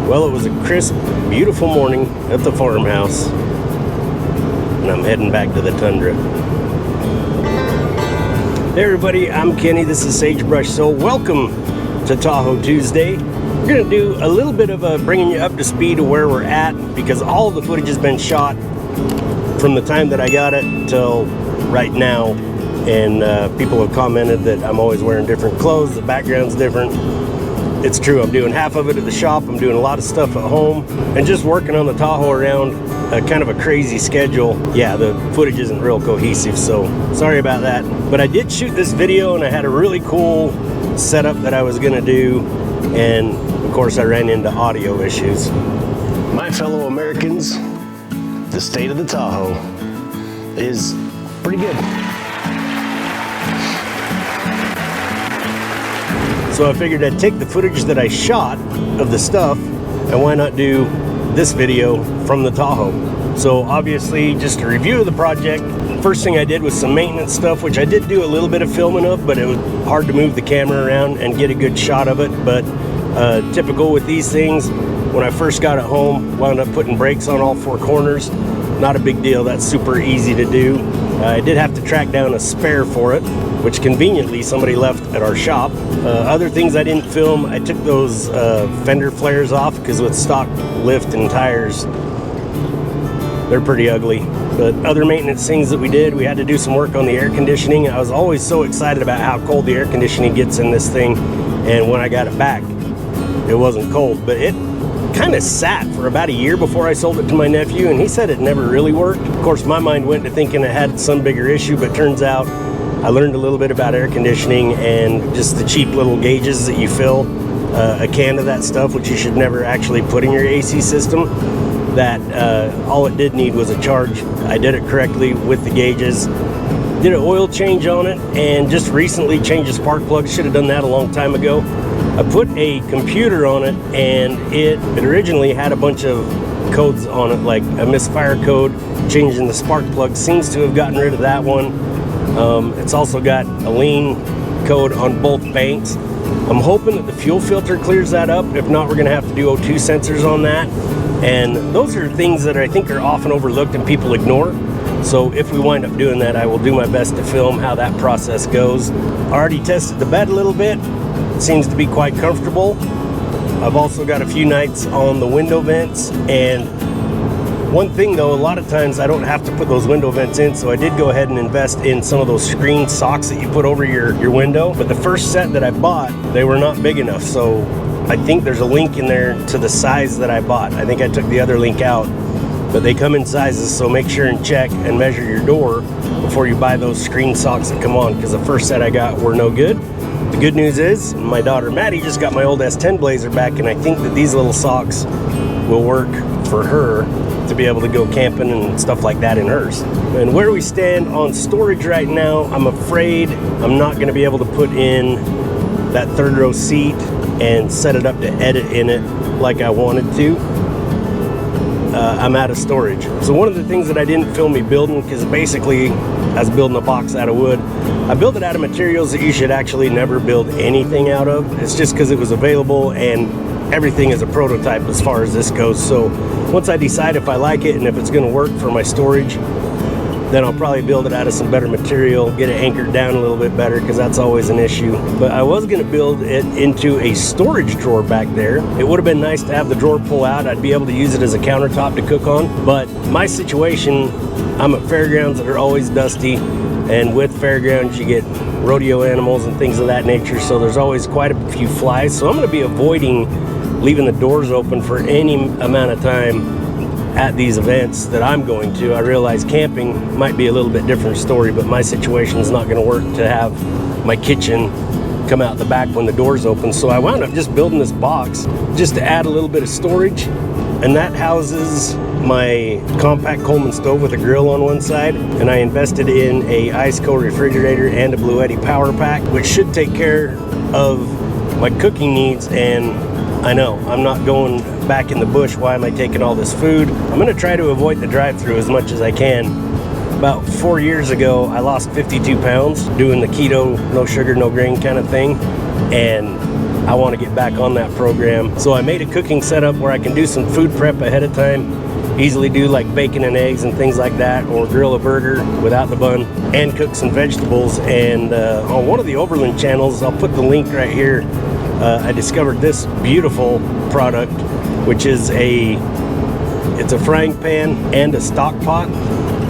Well, it was a crisp, beautiful morning at the farmhouse, and I'm heading back to the tundra. Hey everybody, I'm Kenny, this is Sagebrush Soul. Welcome to Tahoe Tuesday. We're going to do a little bit of bringing you up to speed of where we're at, because all the footage has been shot from the time that I got it till right now, and people have commented that I'm always wearing different clothes, the background's different. It's true, I'm doing half of it at the shop, I'm doing a lot of stuff at home, and just working on the Tahoe around kind of a crazy schedule. Yeah, the footage isn't real cohesive, so sorry about that. But I did shoot this video, and I had a really cool setup that I was gonna do, and of course I ran into audio issues. My fellow Americans, the state of the Tahoe is pretty good. So I figured I'd take the footage that I shot of the stuff, and why not do this video from the Tahoe. So obviously, just a review of the project. First thing I did was some maintenance stuff, which I did do a little bit of filming of, but it was hard to move the camera around and get a good shot of it. But typical with these things, when I first got it home, wound up putting brakes on all four corners. Not a big deal, that's super easy to do. I did have to track down a spare for it, which conveniently somebody left at our shop. Other things I didn't film, I took those fender flares off, because with stock lift and tires, they're pretty ugly. But other maintenance things that we did, we had to do some work on the air conditioning. I was always so excited about how cold the air conditioning gets in this thing, and when I got it back, it wasn't cold. But it kind of sat for about a year before I sold it to my nephew, and he said it never really worked. Of course, my mind went to thinking it had some bigger issue, but turns out I learned a little bit about air conditioning and just the cheap little gauges that you fill a can of that stuff, which you should never actually put in your AC system. That all it did need was a charge. I did it correctly with the gauges. Did an oil change on it, and just recently changed the spark plug. Should have done that a long time ago. I put a computer on it, and it originally had a bunch of codes on it, like a misfire code. Changing the spark plug seems to have gotten rid of that one. It's also got a lean code on both banks. I'm hoping that the fuel filter clears that up. If not, we're gonna have to do O2 sensors on that. And those are things that I think are often overlooked and people ignore. So if we wind up doing that, I will do my best to film how that process goes. I already tested the bed a little bit. It seems to be quite comfortable. I've also got a few nights on the window vents, and one thing though, a lot of times I don't have to put those window vents in, so I did go ahead and invest in some of those screen socks that you put over your window. But the first set that I bought, they were not big enough, so I think there's a link in there to the size that I bought. I think I took the other link out, but they come in sizes, so make sure and check and measure your door before you buy those screen socks that come on, because the first set I got were no good. The good news is my daughter Maddie just got my old S10 Blazer back, and I think that these little socks will work for her to be able to go camping and stuff like that in hers. And where we stand on storage right now, I'm afraid I'm not going to be able to put in that third row seat and set it up to edit in it like I wanted to. I'm out of storage. So one of the things that I didn't film me building, because basically I was building a box out of wood. I built it out of materials that you should actually never build anything out of. It's just because it was available, and everything is a prototype as far as this goes. So once I decide if I like it and if it's going to work for my storage, then I'll probably build it out of some better material, get it anchored down a little bit better, because that's always an issue. But I was going to build it into a storage drawer back there. It would have been nice to have the drawer pull out. I'd be able to use it as a countertop to cook on. But my situation, I'm at fairgrounds that are always dusty, and with fairgrounds you get rodeo animals and things of that nature, so there's always quite a few flies. So I'm going to be avoiding leaving the doors open for any amount of time at these events that I'm going to. I realize camping might be a little bit different story, but my situation is not going to work to have my kitchen come out the back when the doors open. So I wound up just building this box just to add a little bit of storage, and that houses my compact Coleman stove with a grill on one side, and I invested in a ice cold refrigerator and a Bluetti power pack, which should take care of my cooking needs. And I know I'm not going back in the bush. Why am I taking all this food? I'm going to try to avoid the drive-through as much as I can. About 4 years ago, I lost 52 pounds doing the keto, no sugar, no grain kind of thing. And I want to get back on that program. So I made a cooking setup where I can do some food prep ahead of time, easily do like bacon and eggs and things like that, or grill a burger without the bun, and cook some vegetables. And on one of the Overland channels, I'll put the link right here, I discovered this beautiful product, which is it's a frying pan and a stock pot.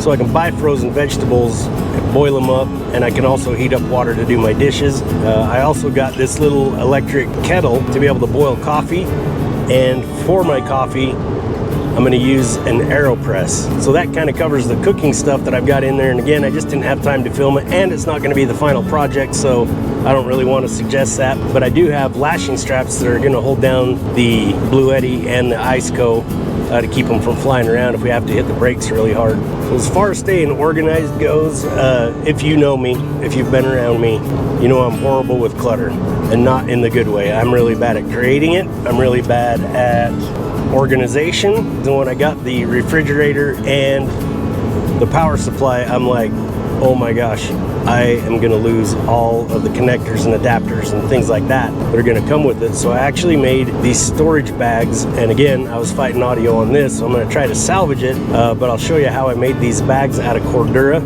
So I can buy frozen vegetables, boil them up, and I can also heat up water to do my dishes. I also got this little electric kettle to be able to boil coffee, and for my coffee I'm going to use an AeroPress. So that kind of covers the cooking stuff that I've got in there. And again, I just didn't have time to film it, and it's not going to be the final project, so I don't really want to suggest that. But I do have lashing straps that are going to hold down the Blue Eddy and the Iceco to keep them from flying around if we have to hit the brakes really hard. So as far as staying organized goes, if you know me, if you've been around me, you know I'm horrible with clutter, and not in the good way. I'm really bad at creating it. I'm really bad at organization. And when I got the refrigerator and the power supply, I'm like, oh my gosh, I am gonna lose all of the connectors and adapters and things like that are gonna come with it. So I actually made these storage bags, and again, I was fighting audio on this, so I'm gonna try to salvage it, but I'll show you how I made these bags out of Cordura.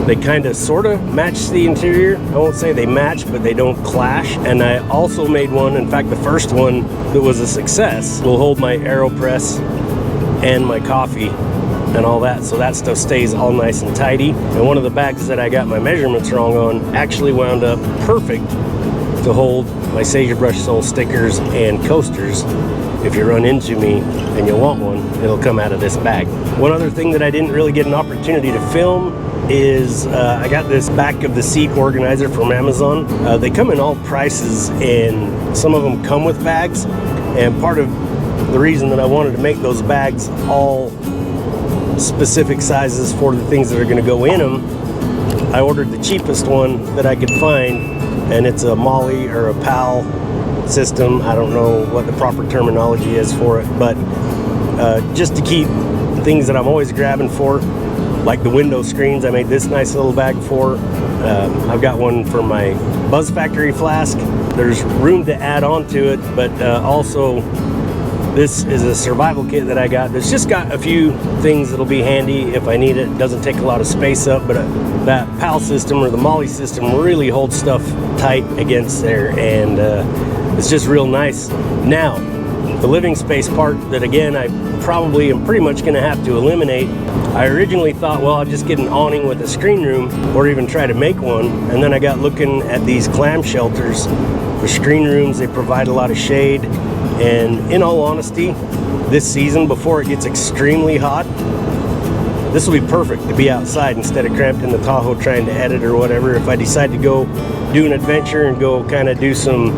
They kind of sort of match the interior. I won't say they match, but they don't clash. And I also made one, in fact the first one that was a success, will hold my AeroPress and my coffee and all that, so that stuff stays all nice and tidy. And one of the bags that I got my measurements wrong on actually wound up perfect to hold my sagebrush sole stickers and coasters. If you run into me and you want one, it'll come out of this bag. One other thing that I didn't really get an opportunity to film is I got this back of the seat organizer from Amazon. They come in all prices, and some of them come with bags. And part of the reason that I wanted to make those bags all specific sizes for the things that are going to go in them, I ordered the cheapest one that I could find, and it's a Molly or a PAL system. I don't know what the proper terminology is for it, but just to keep things that I'm always grabbing for, like the window screens, I made this nice little bag for. I've got one for my Buzz Factory flask. There's room to add on to it, but also this is a survival kit that I got. It's just got a few things that'll be handy if I need it. It doesn't take a lot of space up, but that PAL system or the Molly system really holds stuff tight against there, and it's just real nice. Now, the living space part that, again, I probably am pretty much gonna have to eliminate. I originally thought, well, I'll just get an awning with a screen room, or even try to make one, and then I got looking at these clam shelters for screen rooms. They provide a lot of shade, and in all honesty, this season, before it gets extremely hot, this will be perfect to be outside instead of cramped in the Tahoe trying to edit or whatever. If I decide to go do an adventure and go kind of do some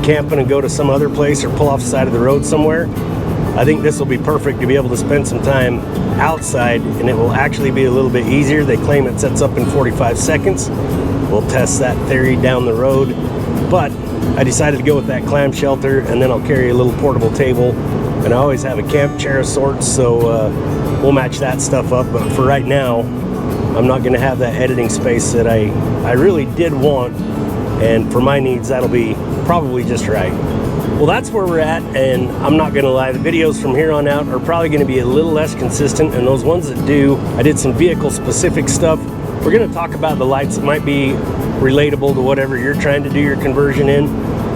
camping and go to some other place or pull off the side of the road somewhere, I think this will be perfect to be able to spend some time outside, and it will actually be a little bit easier. They claim it sets up in 45 seconds. We'll test that theory down the road, but I decided to go with that clam shelter, and then I'll carry a little portable table, and I always have a camp chair of sorts, so we'll match that stuff up. But for right now, I'm not going to have that editing space that I really did want, and for my needs, that'll be probably just right. Well, that's where we're at, and I'm not gonna lie, the videos from here on out are probably gonna be a little less consistent, and those ones that do, I did some vehicle specific stuff. We're gonna talk about the lights that might be relatable to whatever you're trying to do your conversion in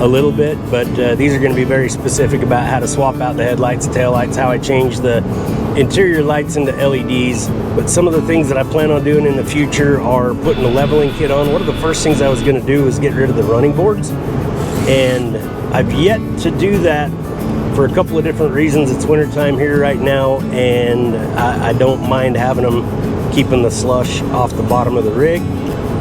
a little bit, but these are gonna be very specific about how to swap out the headlights, taillights, how I change the interior lights into LEDs. But some of the things that I plan on doing in the future are putting a leveling kit on. One of the first things I was gonna do was get rid of the running boards, and I've yet to do that for a couple of different reasons. It's wintertime here right now, and I don't mind having them keeping the slush off the bottom of the rig.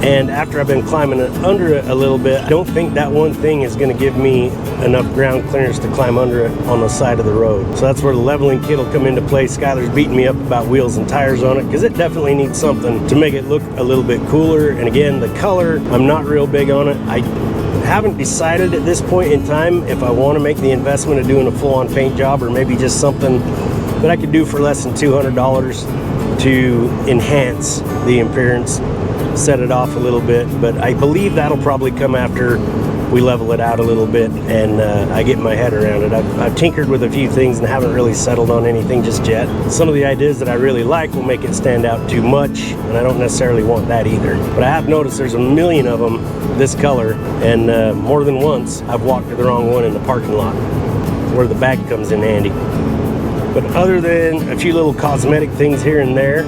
And after I've been climbing under it a little bit, I don't think that one thing is going to give me enough ground clearance to climb under it on the side of the road. So that's where the leveling kit will come into play. Skylar's beating me up about wheels and tires on it, because it definitely needs something to make it look a little bit cooler. And again, the color, I'm not real big on it. I haven't decided at this point in time if I want to make the investment of doing a full-on paint job, or maybe just something that I could do for less than $200 to enhance the appearance, set it off a little bit. But I believe that'll probably come after we level it out a little bit and I get my head around it. I've tinkered with a few things and haven't really settled on anything just yet. Some of the ideas that I really like will make it stand out too much, and I don't necessarily want that either. But I have noticed there's a million of them this color, and more than once I've walked to the wrong one in the parking lot, where the bag comes in handy. But other than a few little cosmetic things here and there,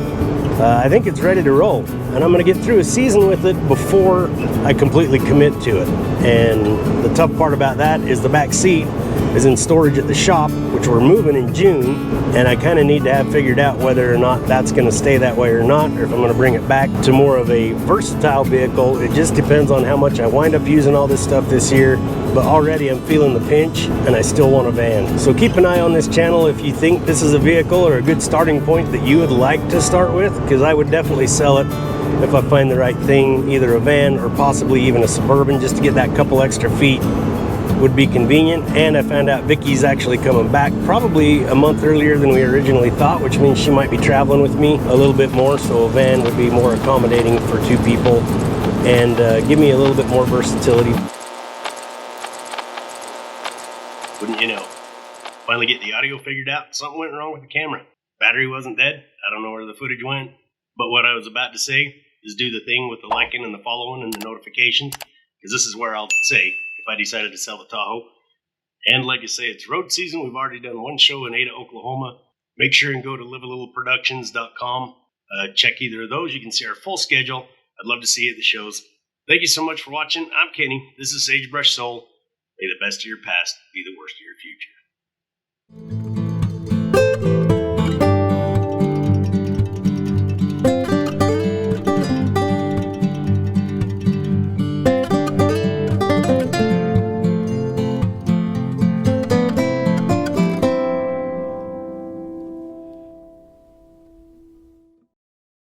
I think it's ready to roll, and I'm going to get through a season with it before I completely commit to it. And the tough part about that is the back seat is in storage at the shop, which we're moving in June, and I kind of need to have figured out whether or not that's going to stay that way or not, or if I'm going to bring it back to more of a versatile vehicle. It just depends on how much I wind up using all this stuff this year, but already I'm feeling the pinch and I still want a van. So keep an eye on this channel if you think this is a vehicle or a good starting point that you would like to start with, because I would definitely sell it if I find the right thing, either a van or possibly even a Suburban, just to get that couple extra feet would be convenient. And I found out Vicky's actually coming back probably a month earlier than we originally thought, which means she might be traveling with me a little bit more, so a van would be more accommodating for two people and give me a little bit more versatility. Wouldn't you know, finally get the audio figured out, something went wrong with the camera. Battery wasn't dead, I don't know where the footage went, but what I was about to say is do the thing with the liking and the following and the notifications, because this is where I'll say if I decided to sell the Tahoe. And like I say, it's road season. We've already done one show in Ada, Oklahoma. Make sure and go to livealittleproductions.com. Check either of those. You can see our full schedule. I'd love to see you at the shows. Thank you so much for watching. I'm Kenny. This is Sagebrush Soul. May the best of your past be the worst of your future.